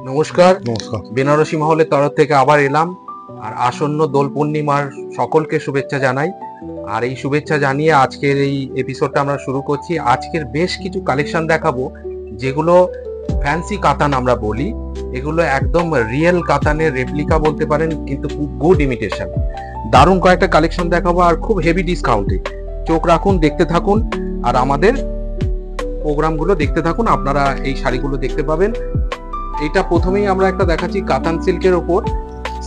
নমস্কার। নমস্কার। বেনারসি মহলের তরফ থেকে আবার এলাম। আর আসন্ন দোল পূর্ণিমার সকলকে শুভেচ্ছা জানাই। আর এই শুভেচ্ছা জানিয়ে আজকের এই এপিসোডটা আমরা শুরু করছি। আজকের বেশ কিছু কালেকশন দেখাবো, যেগুলো ফ্যান্সি কাতান আমরা বলি। এগুলো একদম রিয়েল কাতানের রেপ্লিকা বলতে পারেন, কিন্তু খুব গুড ইমিটেশন। দারুণ কয়েকটা কালেকশন দেখাবো আর খুব হেভি ডিসকাউন্টে। চোখ রাখুন, দেখতে থাকুন আর আমাদের প্রোগ্রামগুলো দেখতে থাকুন। আপনারা এই শাড়িগুলো দেখতে পাবেন। এটা প্রথমেই আমরা একটা দেখাচ্ছি কাতান সিল্কের ওপর,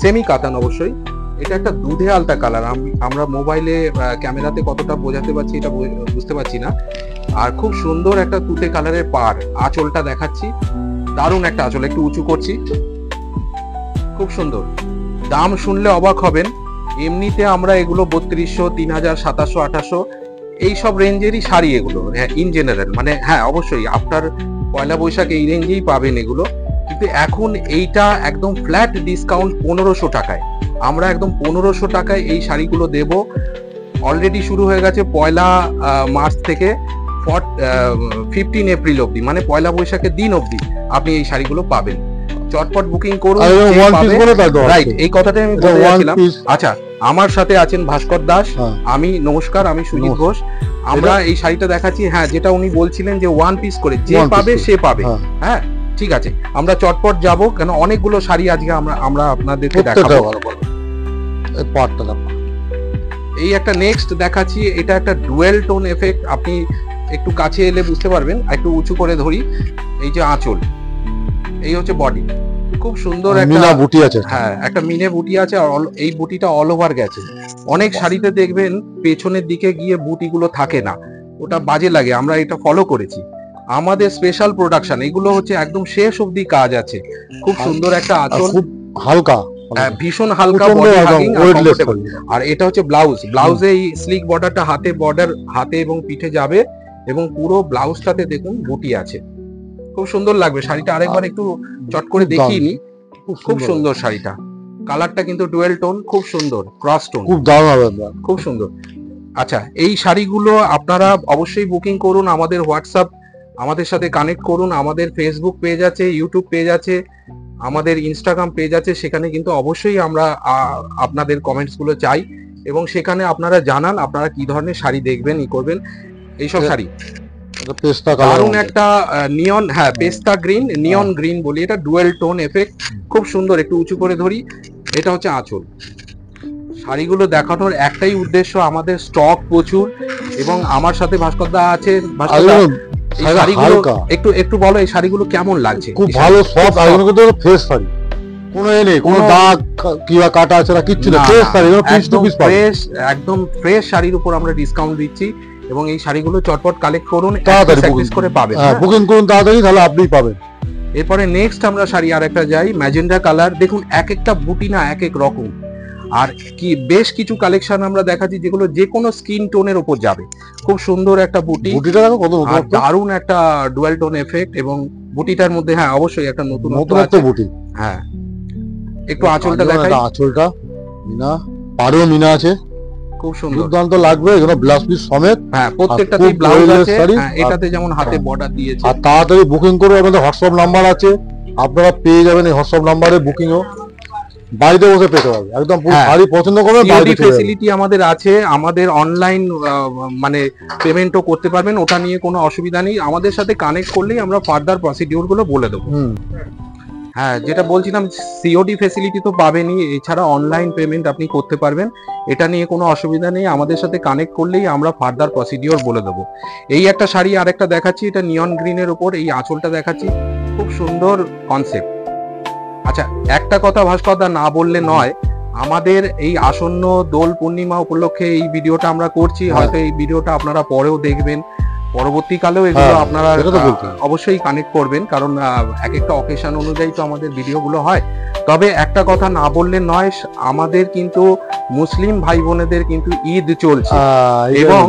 সেমি কাতান অবশ্যই। এটা একটা দুধে আলতা কালার। আমরা মোবাইলে ক্যামেরাতে কতটা বোঝাতে পারছি এটা বুঝতে পারছি না। আর খুব সুন্দর একটা তুতে কালারের পাড়। আঁচলটা দেখাচ্ছি, দারুণ একটা আঁচল, একটু উঁচু করছি, খুব সুন্দর। দাম শুনলে অবাক হবেন। এমনিতে আমরা এগুলো 3200, 3000, 2700, 2800 এইসব রেঞ্জেরই শাড়ি এগুলো, হ্যাঁ, ইন জেনারেল। মানে হ্যাঁ, অবশ্যই আপনার পয়লা বৈশাখ এই রেঞ্জেই পাবেন এগুলো। কিন্তু এখন এইটা একদম ফ্ল্যাট ডিসকাউন্ট 1500 টাকায়। আমরা একদম 1500 টাকায় এই শাড়িগুলো দেব। অলরেডি শুরু হয়ে গেছে পয়লা মার্চ থেকে 15 এপ্রিল অবধি, মানে পয়লা বৈশাখের দিন অবধি আপনি এই শাড়িগুলো পাবেন। চটপট বুকিং করুন। রাইট, এই কথাটাই আমি বলতে যাচ্ছিলাম। আচ্ছা, আমার সাথে আছেন ভাস্কর দাস। আমি নমস্কার, আমি সুজিত ঘোষ। আমরা এই শাড়িটা দেখাচ্ছি, হ্যাঁ, যেটা উনি বলছিলেন যে ওয়ান পিস করে যে পাবে সে পাবে। হ্যাঁ, ঠিক আছে, আমরা চটপট যাব, কেন অনেকগুলো শাড়ি আজকে আমরা আপনাদেরকে দেখাবো। এই একটা নেক্সট দেখাচ্ছি, এটা একটা ডুয়েল টোন এফেক্ট। আপনি একটু কাছে এলে বুঝতে পারবেন। একটু উঁচু করে ধরি। এই যে আঁচল, এই হচ্ছে বডি, খুব সুন্দর একটা বুটি আছে। হ্যাঁ, একটা মিনে বুটি আছে। আর এই বুটিটা অল ওভার গেছে। অনেক শাড়িতে দেখবেন পেছনের দিকে গিয়ে বুটিগুলো থাকে না, ওটা বাজে লাগে। আমরা এটা ফলো করেছি, আমাদের স্পেশাল প্রোডাকশন। এগুলো হচ্ছে একদম শেষ অবধি কাজ আছে। খুব সুন্দর একটা আঁচল, খুব হালকা, ভীষণ হালকা বডি হাগিং আর কমফোর্টেবল। আর এটা হচ্ছে ব্লাউজে এই স্লিক বর্ডারটা হাতে এবং পিঠে যাবে, এবং পুরো ব্লাউজটাতে দেখুন বুটি আছে। খুব সুন্দর লাগবে শাড়িটা। আরেকবার একটু চট করে দেখিয়ে নি। খুব সুন্দর শাড়িটা। কালারটা কিন্তু ডুয়েল টোন, খুব সুন্দর ক্রস টোন, খুব দারুণ হবে, খুব সুন্দর। আচ্ছা, এই শাড়িগুলো আপনারা অবশ্যই বুকিং করুন। আমাদের হোয়াটসঅ্যাপ, আমাদের সাথে কানেক্ট করুন। আমাদের ফেসবুক পেজ আছে, ইউটিউব পেজ আছে, আমাদের ইনস্টাগ্রাম পেজ আছে। সেখানে কিন্তু অবশ্যই আমরা আপনাদের কমেন্টস গুলো চাই, এবং সেখানে আপনারা জানান আপনারা কি ধরনের শাড়ি দেখবেন, ই করবেন। এইসব শাড়ি দারুণ একটা নিয়ন, হ্যাঁ, পেস্তা গ্রিন, নিয়ন গ্রিন বলি, এটা ডুয়েল টোন এফেক্ট, খুব সুন্দর। একটু উঁচু করে ধরি। এটা হচ্ছে আঁচল। শাড়িগুলো দেখানোর একটাই উদ্দেশ্য, আমাদের স্টক প্রচুর, এবং আমার সাথে ভাস্কর দা আছে। এই শাড়িগুলো একটু বলো, এই শাড়িগুলো কেমন লাগছে? খুব ভালো, সফট, আর এগুলো কিন্তু ফ্রেশ শাড়ি, কোনো নেই, কোনো দাগ কিবা কাটা আছে না, কিচ্ছু না, ফ্রেশ শাড়ি, এগুলো পিস টু পিস ফ্রেশ, একদম ফ্রেশ শাড়ির উপর আমরা ডিসকাউন্ট দিচ্ছি। এবং এই শাড়িগুলো চটপট কালেক্ট করুন, তাড়াতাড়ি করে পাবেন। বুকিং করুন তাড়াতাড়ি, তাহলে আপনিই পাবেন। এরপরে নেক্সট আমরা শাড়ি আরেকটা যাই, ম্যাজেন্ডা কালার। দেখুন এক একটা বুটি না এক এক রকম। আর কি বেশ কিছু কালেকশন আমরা দেখাচ্ছি যেগুলো যে কোনো স্কিন টোনের উপর যাবে। খুব সুন্দর একটা বুটি, বুটিটা দেখো কত দারুণ একটা ডুয়াল টোন এফেক্ট। এবং বুটিটার মধ্যে হ্যাঁ অবশ্যই একটা নতুন একটা বুটি। হ্যাঁ, একটু আঁচলটা দেখাই। আঁচলটা মিনা, পাড়েও মিনা আছে, খুব সুন্দর, দুর্দান্ত লাগবে। এগুলো ব্লাউজ পিস সমেত। হ্যাঁ, প্রত্যেকটাতেই ব্লাউজ আছে। এটাতে যেমন হাতে বর্ডার দিয়েছে। আর তাড়াতাড়ি বুকিং করে, আমাদের হোয়াটসঅ্যাপ নাম্বার আছে, আপনারা পেয়ে যাবেন এই হোয়াটসঅ্যাপ নাম্বারে বুকিংও। বাড়িতে বসে পেতে হবে, একদম পুরো শাড়ি পছন্দ করবে। সিওডি ফ্যাসিলিটি আমাদের আছে। আমাদের অনলাইন মানে পেমেন্টও করতে পারবেন, ওটা নিয়ে কোনো অসুবিধা নেই। আমাদের সাথে কানেক্ট করলেই আমরা ফার্দার প্রসিডিউর গুলো বলে দেবো। হ্যাঁ, যেটা বলছিলাম, সিওডি ফ্যাসিলিটি তো পাবেনই, এছাড়া অনলাইন পেমেন্ট আপনি করতে পারবেন, এটা নিয়ে কোনো অসুবিধা নেই। আমাদের সাথে কানেক্ট করলেই আমরা ফার্দার প্রসিডিউর বলে দেবো। এই একটা শাড়ি আরেকটা দেখাচ্ছি, এটা নিয়ন গ্রিনের উপর, এই আঁচলটা দেখাচ্ছি, খুব সুন্দর কনসেপ্ট। আচ্ছা, একটা কথা ভাস্কর দা না বললে নয়, আমাদের এই আসন্ন দোল পূর্ণিমা উপলক্ষে এই ভিডিওটা আমরা করছি। হয়তো এই ভিডিওটা আপনারা পরেও দেখবেন, পরবর্তীকালেও এগুলো আপনারা অবশ্যই কানেক্ট করবেন, কারণ এক একটা অকেশন অনুযায়ী তো আমাদের ভিডিওগুলো হয়। তবে একটা কথা না বললে নয়, আমাদের কিন্তু মুসলিম ভাই বোনেদের কিন্তু ঈদ চলছে, এবং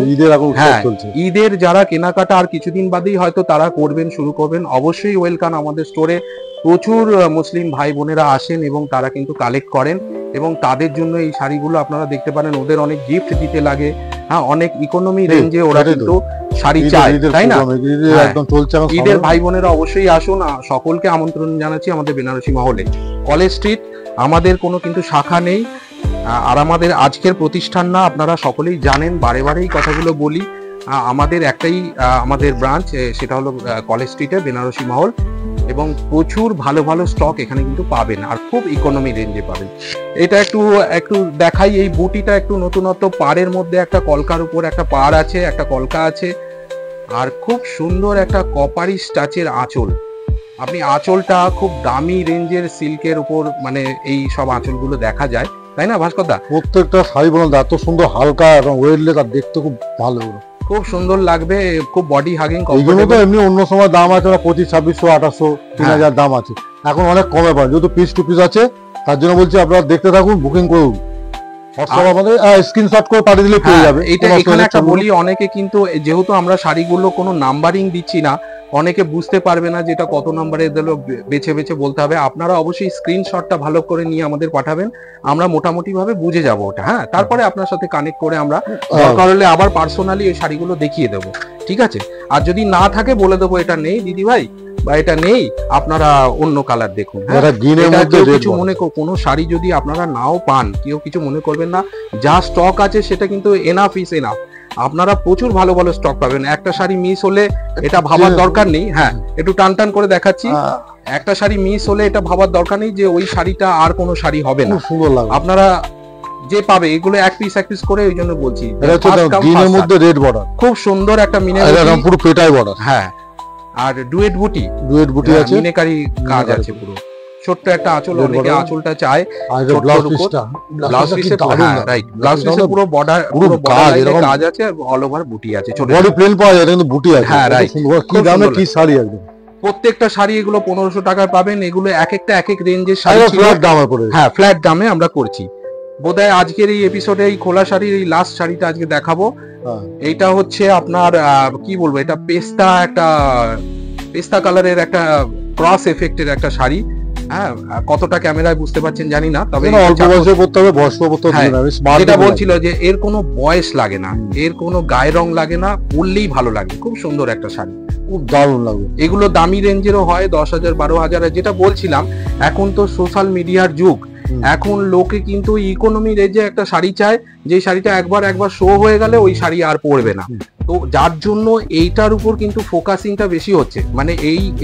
হ্যাঁ, ঈদের যারা কেনাকাটা আর কিছুদিন বাদেই হয়তো তারা করবেন, শুরু করবেন, অবশ্যই ওয়েলকাম। আমাদের স্টোরে প্রচুর মুসলিম ভাই বোনেরা আসেন এবং তারা কিন্তু কালেক্ট করেন, এবং তাদের জন্য এই শাড়িগুলো আপনারা দেখতে পারেন। ওদের অনেক গিফট দিতে লাগে, হ্যাঁ, অনেক ইকোনমি রেঞ্জে ওরা কিন্তু শাড়ি চায়, তাই না? হ্যাঁ। একদম চলছে এখন ঈদের ভাই বোনেরা অবশ্যই আসুন, সকলকে আমন্ত্রণ জানাচ্ছি আমাদের বেনারসি মহলে। কলেজ স্ট্রিট, আমাদের কোনো কিন্তু শাখা নেই, আর আমাদের আজকের প্রতিষ্ঠান না, আপনারা সকলেই জানেন, বারে বারেই কথাগুলো বলি। আমাদের একটাই আমাদের ব্রাঞ্চ, সেটা হলো কলেজ স্ট্রিটে বেনারসি মহল, এবং প্রচুর ভালো ভালো স্টক এখানে কিন্তু পাবেন, আর খুব ইকোনমি রেঞ্জে পাবেন। এটা একটু একটু দেখাই, এই বুটিটা একটু নতুনত্ব, পাড়ের মধ্যে একটা কলকার উপর একটা পাড় আছে, একটা কলকা আছে, আর খুব সুন্দর একটা কপারি স্টাচের আঁচল। আপনি আঁচলটা খুব দামি রেঞ্জের সিল্কের উপর, মানে এই সব আঁচলগুলো দেখা যায়, তাই না ভাস্কর দা? প্রত্যেকটা শাড়ি বলুন এত সুন্দর, হালকা এবং ওয়েটলেস, আর দেখতে খুব ভালো, খুব সুন্দর লাগবে, খুব বডি হাগিং। এইগুলো তো এমনি অন্য সময় দাম আছে 2500, 2600, 3000 দাম আছে, এখন অনেক কমে পান, যেহেতু পিস টু পিস আছে, তার জন্য বলছি আপনারা দেখতে থাকুন, বুকিং করুন, আমাদের স্ক্রিনশট করে পাঠিয়ে দিলে পেয়ে যাবে। এটা এখানে একটা বলি, অনেকে কিন্তু যেহেতু আমরা শাড়িগুলো কোনো নাম্বারিং দিচ্ছি না, অনেকে বুঝতে পারবে না যেটা কত নাম্বারে দিল, বেছে বেছে বলতে হবে। আপনারা অবশ্যই স্ক্রিনশটটা ভালো করে নিয়ে আমাদের পাঠাবেন, আমরা মোটামুটি ভাবে বুঝে যাব ওটা। হ্যাঁ, তারপরে আপনার সাথে কানেক্ট করে আমরা দরকার হলে আবার পার্সোনালি এই শাড়িগুলো দেখিয়ে দেবো, ঠিক আছে? আর যদি না থাকে বলে দেবো এটা নেই দিদি ভাই, বা এটা নেই, আপনারা অন্য কালার দেখুন। কিছু মনে কোনো শাড়ি যদি আপনারা নাও পান, কেউ কিছু মনে করবেন না, যা স্টক আছে সেটা কিন্তু এনাফ ইজ এনাফ। আপনারা প্রচুর ভালো ভালো স্টক পাবেন, একটা শাড়ি মিস হলে এটা ভাবার দরকার নেই। হ্যাঁ, একটু টান টান করে দেখাচ্ছি, একটা শাড়ি মিস হলে এটা ভাবার দরকার নেই যে ওই শাড়িটা আর কোনো শাড়ি হবে না। আপনারা যে পাবে এগুলো এক পিস করে, ওই জন্য বলছি খুব সুন্দর একটা মিনাকারি পুরো পেটাই বর্ডার। হ্যাঁ, আর ডুয়েট বুটি আছে, মিনাকারি কাজ আছে পুরো, ছোট্ট একটা আঁচল, অনেকে আঁচলটা চায়, ব্লাউজ পিসে পুরো বর্ডার, পুরো কাজ আছে, অল ওভার বুটি আছে, ছোট বডি প্লেন পাওয়া যায় কিন্তু বুটি আছে। হ্যাঁ, রাইট। কি দামে কি শাড়ি একদম, প্রত্যেকটা শাড়ি এগুলো 1500 টাকায় পাবেন। এগুলো এক একটা এক এক রেঞ্জের শাড়ি, ফ্ল্যাট দামে পড়ে। হ্যাঁ, ফ্ল্যাট দামে আমরা করছি। বোধহয় আজকের এই এপিসোডে এই খোলা শাড়ির এই লাস্ট শাড়িটা আজকে দেখাবো। এইটা হচ্ছে আপনার কি বলবো, এটা পেস্তা কালারের একটা ক্রস এফেক্টের একটা শাড়ি। হ্যাঁ, কতটা ক্যামেরায় বুঝতে পারছেন জানি না, তবে যেটা বলছিল যে এর কোনো বয়স লাগে না, এর কোনো গায়ে রং লাগে না, পরলেই ভালো লাগে, খুব সুন্দর একটা শাড়ি, খুব দারুণ লাগে। এগুলো দামি রেঞ্জেরও হয়, 10,000 12,000। যেটা বলছিলাম, এখন তো সোশ্যাল মিডিয়ার যুগ, এখন লোকে কিন্তু ইকোনমি রেঞ্জে একটা শাড়ি চায়, যে শাড়িটা একবার শো হয়ে গেলে ওই শাড়ি আর পরবে না। তো যার জন্য এইটার উপর কিন্তু ফোকাসিংটা বেশি হচ্ছে, মানে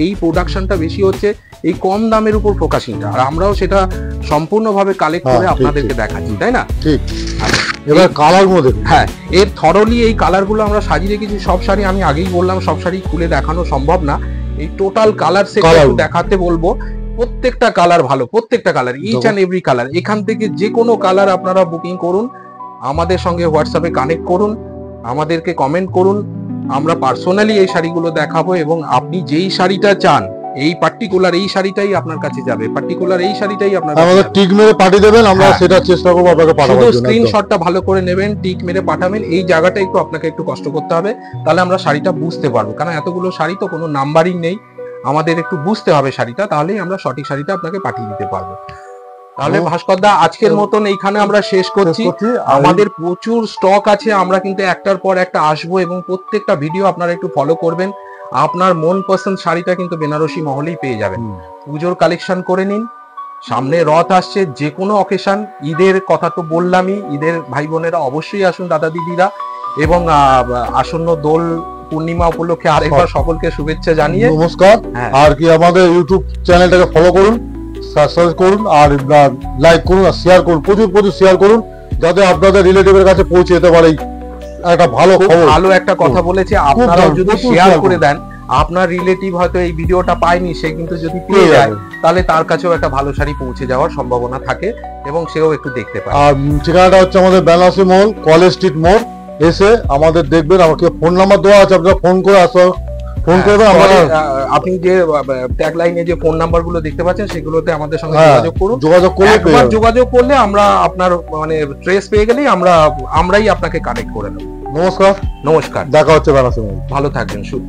এই প্রোডাকশনটা বেশি হচ্ছে, এই কম দামের উপর ফোকাসিংটা, আর আমরাও সেটা সম্পূর্ণভাবে কালেক্ট করে আপনাদেরকে দেখাচ্ছি, তাই না? ঠিক। এবার কালারগুলো দেখুন। হ্যাঁ, এর থরলি এই কালারগুলো আমরা সাজিয়ে রেখেছি। সব শাড়ি আমি আগেই বললাম, সব শাড়ি খুলে দেখানো সম্ভব না, এই টোটাল কালার সেট দেখাতে বলবো। প্রত্যেকটা কালার ভালো, প্রত্যেকটা colour, each and every colour. এখান থেকে যে কোনো কালার আপনারা বুকিং করুন, আমাদের সঙ্গে হোয়াটসঅ্যাপে কানেক্ট করুন, আমাদেরকে কমেন্ট করুন, আমরা পার্সোনালি এই শাড়িগুলো দেখাবো, এবং আপনি যেই শাড়িটা চান, এই পার্টিকুলার এই শাড়িটাই আপনার কাছে যাবে, পার্টিকুলার এই শাড়িটাই আপনার কাছে আমাদের টিক মেরে পাঠিয়ে দেবেন, আমরা সেটা চেষ্টা করব আপনাকে পাঠানোর জন্য। স্ক্রিনশটটা ভালো করে নেবেন, টিক মেরে পাঠাবেন। এই জায়গাটা একটু আপনাকে একটু কষ্ট করতে হবে, তাহলে আমরা শাড়িটা বুঝতে পারবো, কারণ এতগুলো শাড়ি তো কোনো নাম্বারিং নেই, আমাদের একটু বুঝতে হবে শাড়িটা, তাহলেই আমরা সঠিক শাড়িটা আপনাকে পাঠিয়ে দিতে পারবো। তাহলে ভাস্কর দা, আজকের মতন এইখানে আমরা শেষ করছি। আমাদের প্রচুর স্টক আছে, আমরা কিন্তু একটার পর একটা আসবো, এবং প্রত্যেকটা ভিডিও আপনারা একটু ফলো করবেন। আপনার মন পছন্দ শাড়িটা কিন্তু বেনারসি মহলেই পেয়ে যাবেন। পুজোর কালেকশন করে নিন, সামনে রথ আসছে, যে কোনো অকেশন, ঈদের কথা তো বললামই, ঈদের ভাই বোনেরা অবশ্যই আসুন, দাদা দিদিরা, এবং আসন্ন দোল পূর্ণিমা উপলক্ষে আরেকবার সকলকে শুভেচ্ছা জানিয়ে নমস্কার। আর কি আমাদের ইউটিউব চ্যানেলটাকে ফলো করুন, সাবস্ক্রাইব করুন, আর লাইক করুন, আর শেয়ার করুন, প্রচুর শেয়ার করুন, যাতে আপনাদের রিলেটিভের কাছে পৌঁছে যেতে পারে। একটা ভালো একটা কথা বলেছে, আপনারা যদি শেয়ার করে দেন, আপনার রিলেটিভ হয়তো এই ভিডিওটা পায়নি, সে কিন্তু যদি পেয়ে যায়, তাহলে তার কাছেও একটা ভালো শাড়ি পৌঁছে যাওয়ার সম্ভাবনা থাকে, এবং সেও একটু দেখতে পায়। আর ঠিকানাটা হচ্ছে আমাদের বেনারসি মহল, কলেজ স্ট্রিট মোড়। এসে আমাদের দেখবেন, আমাকে ফোন নাম্বার দেওয়া আছে, আপনারা ফোন করে ফোন করবেন। আপনি যে ট্যাগ লাইনে যে ফোন নাম্বার গুলো দেখতে পাচ্ছেন, সেগুলোতে আমাদের সঙ্গে যোগাযোগ করলে আমরা আপনার মানে ট্রেস পেয়ে গেলেই আমরাই আপনাকে কানেক্ট করে নেব। নমস্কার, দেখা হচ্ছে বেনারসি মহল। ভালো থাকবেন, শুভ।